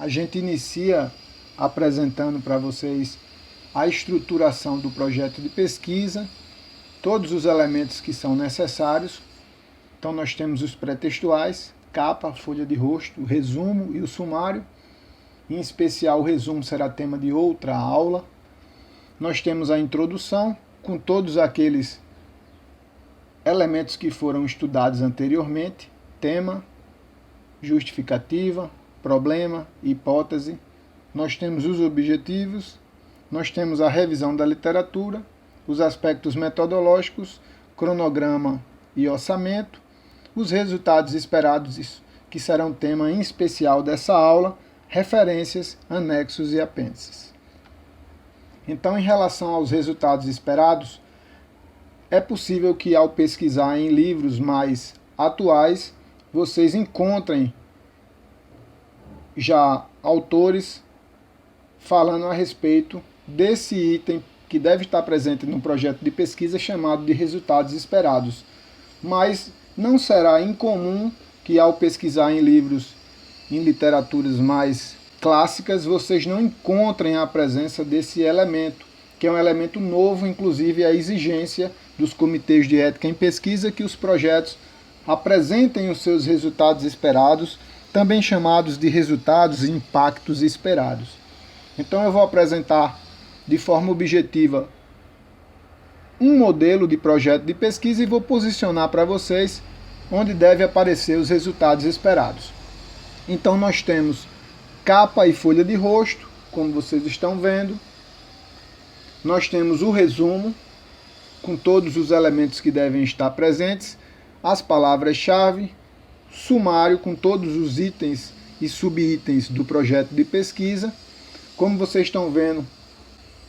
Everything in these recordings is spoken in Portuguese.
a gente inicia apresentando para vocês a estruturação do projeto de pesquisa, todos os elementos que são necessários. Então nós temos os pré-textuais, capa, folha de rosto, o resumo e o sumário. Em especial, o resumo será tema de outra aula. Nós temos a introdução, com todos aqueles elementos que foram estudados anteriormente: tema, justificativa, problema, hipótese. Nós temos os objetivos, nós temos a revisão da literatura, os aspectos metodológicos, cronograma e orçamento, os resultados esperados, que serão tema em especial dessa aula, referências, anexos e apêndices. Então, em relação aos resultados esperados, é possível que ao pesquisar em livros mais atuais, vocês encontrem já autores falando a respeito desse item que deve estar presente no projeto de pesquisa chamado de resultados esperados. Mas não será incomum que ao pesquisar em livros, em literaturas mais clássicas, vocês não encontrem a presença desse elemento, que é um elemento novo, inclusive a exigência dos comitês de ética em pesquisa que os projetos apresentem os seus resultados esperados, também chamados de resultados e impactos esperados. Então eu vou apresentar de forma objetiva um modelo de projeto de pesquisa e vou posicionar para vocês onde deve aparecer os resultados esperados. Então nós temos capa e folha de rosto, como vocês estão vendo. Nós temos o resumo, com todos os elementos que devem estar presentes, as palavras-chave, sumário com todos os itens e subitens do projeto de pesquisa. Como vocês estão vendo,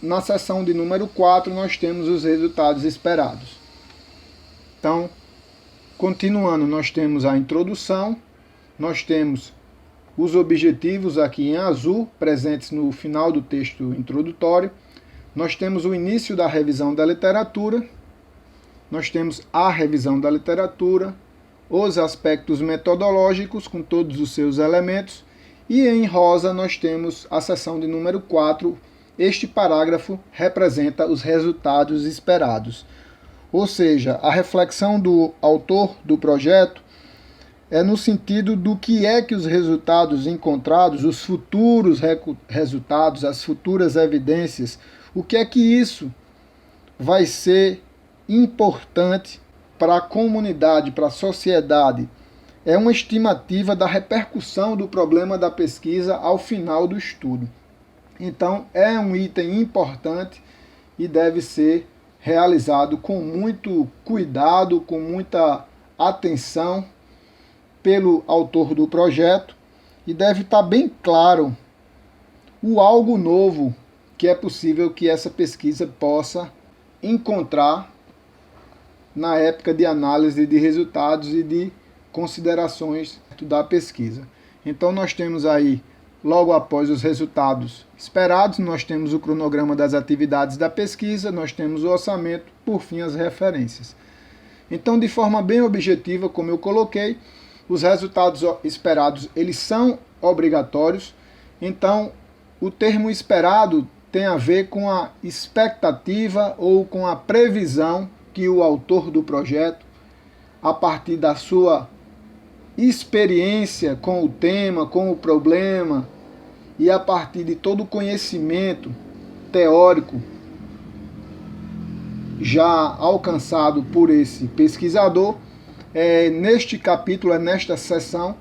na seção de número 4 nós temos os resultados esperados. Então, continuando, nós temos a introdução, nós temos os objetivos aqui em azul, presentes no final do texto introdutório. Nós temos o início da revisão da literatura, nós temos a revisão da literatura, os aspectos metodológicos com todos os seus elementos, e em rosa nós temos a seção de número 4. Este parágrafo representa os resultados esperados. Ou seja, a reflexão do autor do projeto é no sentido do que é que os resultados encontrados, os futuros resultados, as futuras evidências, o que é que isso vai ser importante para a comunidade, para a sociedade. É uma estimativa da repercussão do problema da pesquisa ao final do estudo. Então, é um item importante e deve ser realizado com muito cuidado, com muita atenção pelo autor do projeto, e deve estar bem claro o algo novo que é possível que essa pesquisa possa encontrar na época de análise de resultados e de considerações da pesquisa. Então nós temos aí, logo após os resultados esperados, nós temos o cronograma das atividades da pesquisa, nós temos o orçamento, por fim as referências. Então, de forma bem objetiva, como eu coloquei, os resultados esperados, eles são obrigatórios. Então, o termo esperado tem a ver com a expectativa ou com a previsão que o autor do projeto, a partir da sua experiência com o tema, com o problema, e a partir de todo o conhecimento teórico já alcançado por esse pesquisador, neste capítulo, nesta seção,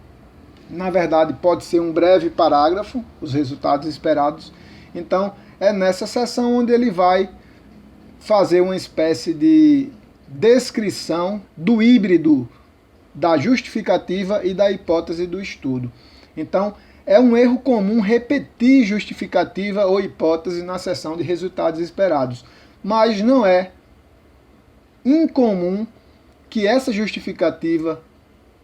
na verdade pode ser um breve parágrafo, os resultados esperados. Então é nessa seção onde ele vai fazer uma espécie de descrição do híbrido da justificativa e da hipótese do estudo. Então, é um erro comum repetir justificativa ou hipótese na seção de resultados esperados, mas não é incomum que essa justificativa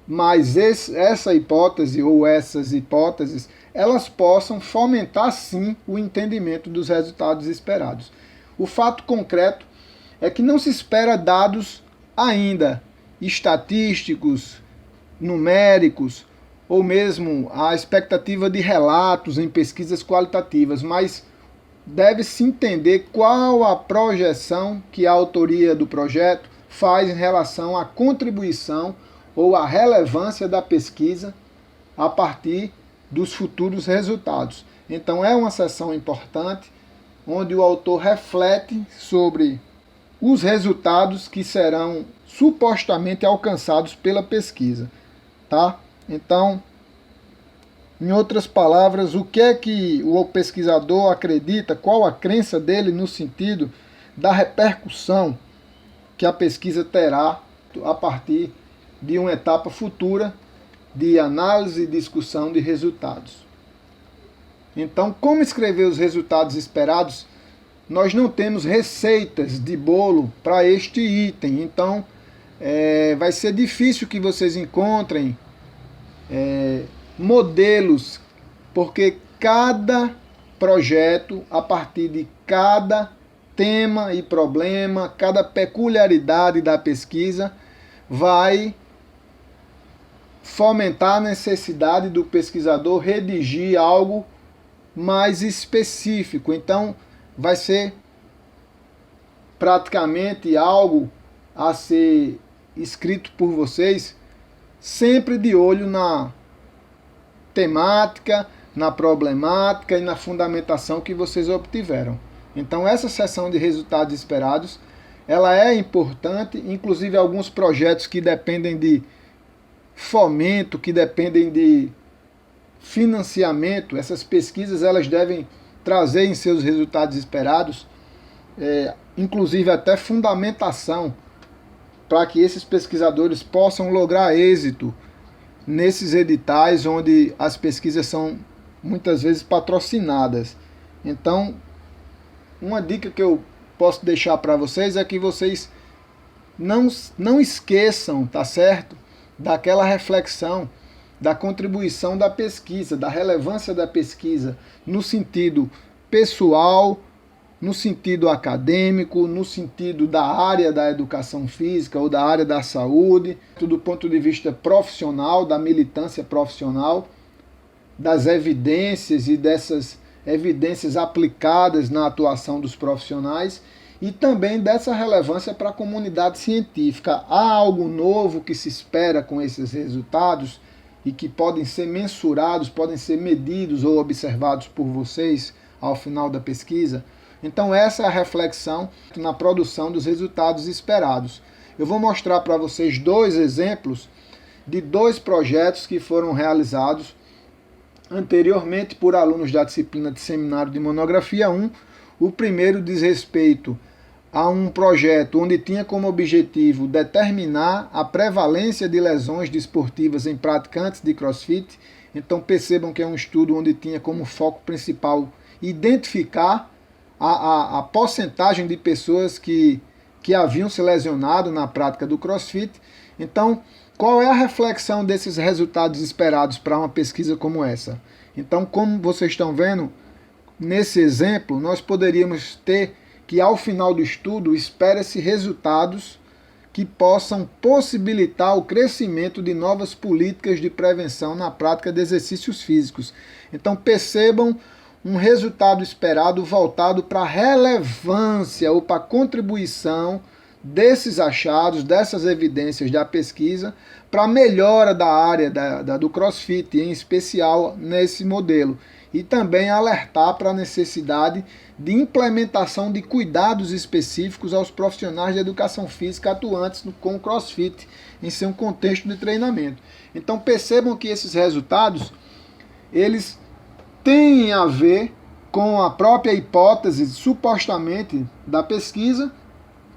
mais essa hipótese ou essas hipóteses, elas possam fomentar sim o entendimento dos resultados esperados. O fato concreto é que não se espera dados ainda estatísticos, numéricos ou mesmo a expectativa de relatos em pesquisas qualitativas, mas deve-se entender qual a projeção que a autoria do projeto faz em relação à contribuição ou à relevância da pesquisa a partir dos futuros resultados. Então é uma sessão importante, onde o autor reflete sobre os resultados que serão supostamente alcançados pela pesquisa, tá? Então, em outras palavras, o que é que o pesquisador acredita, qual a crença dele no sentido da repercussão que a pesquisa terá a partir de uma etapa futura de análise e discussão de resultados. Então, como escrever os resultados esperados? Nós não temos receitas de bolo para este item, então vai ser difícil que vocês encontrem modelos, porque cada projeto, a partir de cada tema e problema, cada peculiaridade da pesquisa, vai fomentar a necessidade do pesquisador redigir algo mais específico. Então, vai ser praticamente algo a ser escrito por vocês, sempre de olho na temática, na problemática e na fundamentação que vocês obtiveram. Então, essa sessão de resultados esperados, ela é importante, inclusive alguns projetos que dependem de fomento, que dependem de financiamento, essas pesquisas elas devem trazer em seus resultados esperados, inclusive até fundamentação, para que esses pesquisadores possam lograr êxito nesses editais onde as pesquisas são muitas vezes patrocinadas. Então, uma dica que eu posso deixar para vocês é que vocês não esqueçam, tá certo? Daquela reflexão da contribuição da pesquisa, da relevância da pesquisa no sentido pessoal, no sentido acadêmico, no sentido da área da educação física ou da área da saúde, do ponto de vista profissional, da militância profissional, das evidências e dessas evidências aplicadas na atuação dos profissionais e também dessa relevância para a comunidade científica. Há algo novo que se espera com esses resultados e que podem ser mensurados, podem ser medidos ou observados por vocês ao final da pesquisa. Então essa é a reflexão na produção dos resultados esperados. Eu vou mostrar para vocês dois exemplos de dois projetos que foram realizados anteriormente por alunos da disciplina de Seminário de Monografia 1. O primeiro diz respeito a um projeto onde tinha como objetivo determinar a prevalência de lesões desportivas em praticantes de CrossFit. Então percebam que é um estudo onde tinha como foco principal identificar a porcentagem de pessoas que haviam se lesionado na prática do CrossFit. Então, qual é a reflexão desses resultados esperados para uma pesquisa como essa? Então, como vocês estão vendo, nesse exemplo, nós poderíamos ter que ao final do estudo espera-se resultados que possam possibilitar o crescimento de novas políticas de prevenção na prática de exercícios físicos. Então percebam um resultado esperado voltado para a relevância ou para a contribuição desses achados, dessas evidências da pesquisa, para a melhora da área do CrossFit, em especial nesse modelo. E também alertar para a necessidade de implementação de cuidados específicos aos profissionais de educação física atuantes com o CrossFit em seu contexto de treinamento. Então percebam que esses resultados, eles têm a ver com a própria hipótese, supostamente, da pesquisa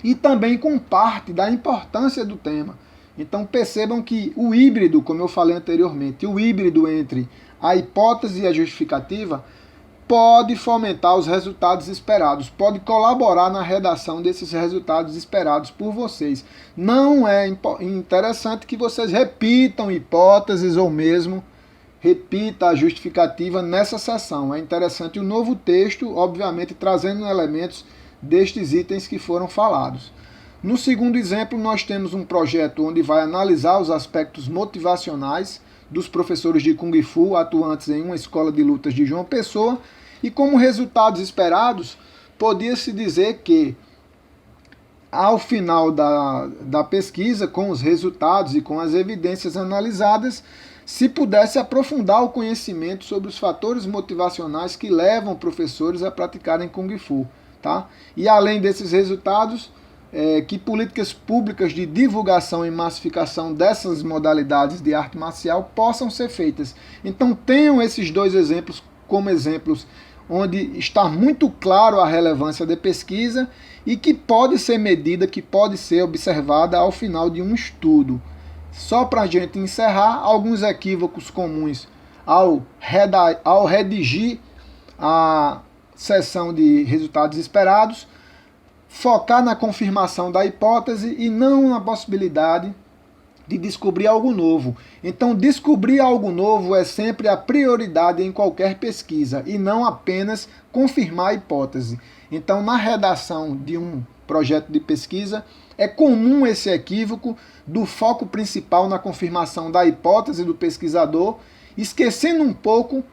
e também com parte da importância do tema. Então percebam que o híbrido, como eu falei anteriormente, o híbrido entre a hipótese e a justificativa pode fomentar os resultados esperados, pode colaborar na redação desses resultados esperados por vocês. Não é interessante que vocês repitam hipóteses ou mesmo repita a justificativa nessa sessão. É interessante o novo texto, obviamente trazendo elementos destes itens que foram falados. No segundo exemplo, nós temos um projeto onde vai analisar os aspectos motivacionais dos professores de Kung Fu atuantes em uma escola de lutas de João Pessoa, e como resultados esperados, podia-se dizer que, ao final da pesquisa, com os resultados e com as evidências analisadas, se pudesse aprofundar o conhecimento sobre os fatores motivacionais que levam professores a praticarem Kung Fu. Tá? E além desses resultados, que políticas públicas de divulgação e massificação dessas modalidades de arte marcial possam ser feitas. Então tenham esses dois exemplos como exemplos onde está muito claro a relevância da pesquisa e que pode ser medida, que pode ser observada ao final de um estudo. Só para a gente encerrar, alguns equívocos comuns ao redigir a seção de resultados esperados: focar na confirmação da hipótese e não na possibilidade de descobrir algo novo. Então, descobrir algo novo é sempre a prioridade em qualquer pesquisa e não apenas confirmar a hipótese. Então, na redação de um projeto de pesquisa, é comum esse equívoco do foco principal na confirmação da hipótese do pesquisador, esquecendo um pouco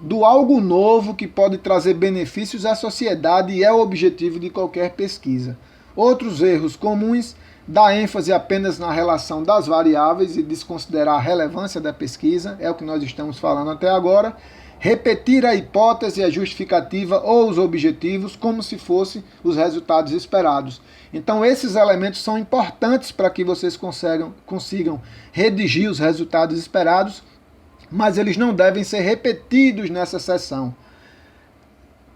do algo novo que pode trazer benefícios à sociedade e é o objetivo de qualquer pesquisa. Outros erros comuns: dar ênfase apenas na relação das variáveis e desconsiderar a relevância da pesquisa, é o que nós estamos falando até agora. Repetir a hipótese, a justificativa ou os objetivos como se fossem os resultados esperados. Então esses elementos são importantes para que vocês consigam redigir os resultados esperados, mas eles não devem ser repetidos nessa sessão.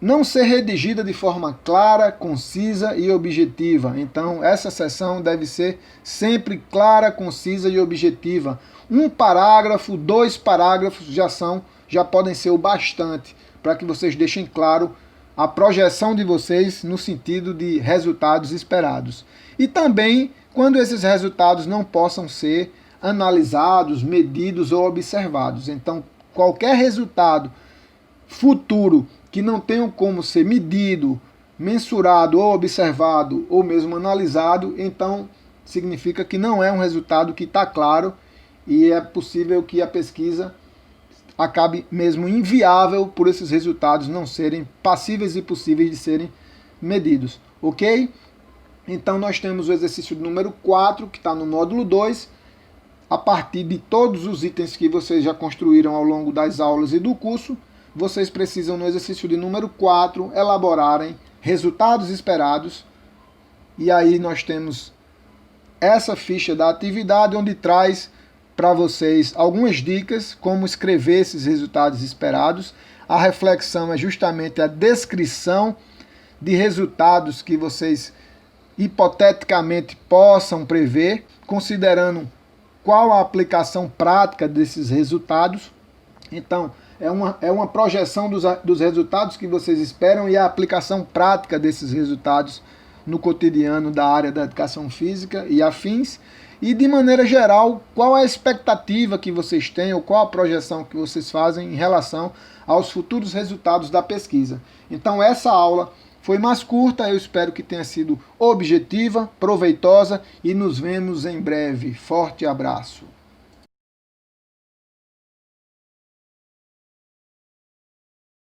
Não ser redigida de forma clara, concisa e objetiva. Então, essa sessão deve ser sempre clara, concisa e objetiva. Um parágrafo, 2 parágrafos já podem ser o bastante para que vocês deixem claro a projeção de vocês no sentido de resultados esperados. E também, quando esses resultados não possam ser analisados, medidos ou observados. Então, qualquer resultado futuro que não tenham como ser medido, mensurado ou observado ou mesmo analisado, então significa que não é um resultado que está claro e é possível que a pesquisa acabe mesmo inviável por esses resultados não serem passíveis e possíveis de serem medidos, ok? Então nós temos o exercício número 4, que está no módulo 2, a partir de todos os itens que vocês já construíram ao longo das aulas e do curso. Vocês precisam, no exercício de número 4, elaborarem resultados esperados. E aí nós temos essa ficha da atividade, onde traz para vocês algumas dicas como escrever esses resultados esperados. A reflexão é justamente a descrição de resultados que vocês hipoteticamente possam prever, considerando qual a aplicação prática desses resultados. Então, é uma projeção dos resultados que vocês esperam e a aplicação prática desses resultados no cotidiano da área da educação física e afins. E, de maneira geral, qual a expectativa que vocês têm ou qual a projeção que vocês fazem em relação aos futuros resultados da pesquisa. Então, essa aula foi mais curta, eu espero que tenha sido objetiva, proveitosa e nos vemos em breve. Forte abraço!